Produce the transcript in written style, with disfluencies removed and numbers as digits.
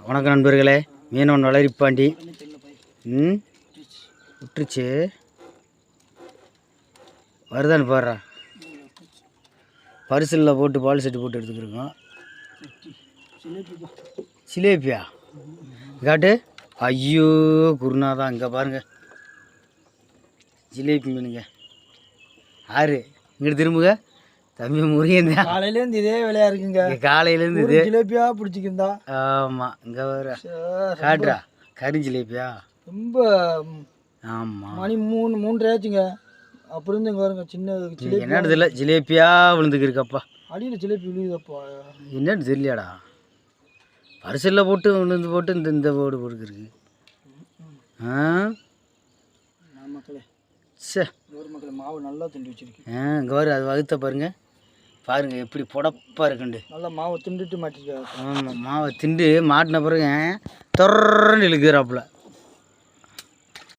வணக்கம் நண்பர்களே, மீனவன் வளரிப்பாண்டி. விட்டுருச்சு வருதான்னு பாடுறா. பரிசலில் போட்டு பால் செட்டு போட்டு எடுத்துக்கிருக்கோம். சிலேபியா காட்டு. ஐயோ குருநாதான், இங்கே பாருங்கள் ஜிலேபி மீனுங்க. ஆறு இங்கிட்டு திரும்புங்க தம்பி. முருகன் தான் காலையிலேருந்து இதே வேலையாக இருக்குங்க. காலையிலேருந்து இதே ஜிலேபியா பிடிச்சிக்கிந்தா. ஆமாம், இங்கே வர காட்டுறா கறி ஜிலேபியா ரொம்ப. ஆமாம், மணி 3:30 ஆச்சுங்க. அப்புறம் இருந்து இங்கே வருங்க சின்ன ஜிலேபி. என்னன்னு தெரியல, ஜிலேபியா விழுந்துக்கிருக்கப்பா. அடியில் ஜிலேபி விழுகுதப்பா. என்னன்னு தெரியலையாடா. பரிசலில் போட்டு விழுந்து போட்டு இந்த போடு போட்டுருக்கு. மக்களே சே, மக்களே மாவு நல்லா திண்டு வச்சிருக்கு. இங்கே வரும் அது வகுத்த பாருங்கள் எப்படி புடப்பாக இருக்குண்டு. நல்லா மாவை திண்டுட்டு மாட்டிருக்காரு. ஆமாம், மாவை திண்டு மாட்டின பிறகு தொடர்ந்து இழுக்கிறாப்புல.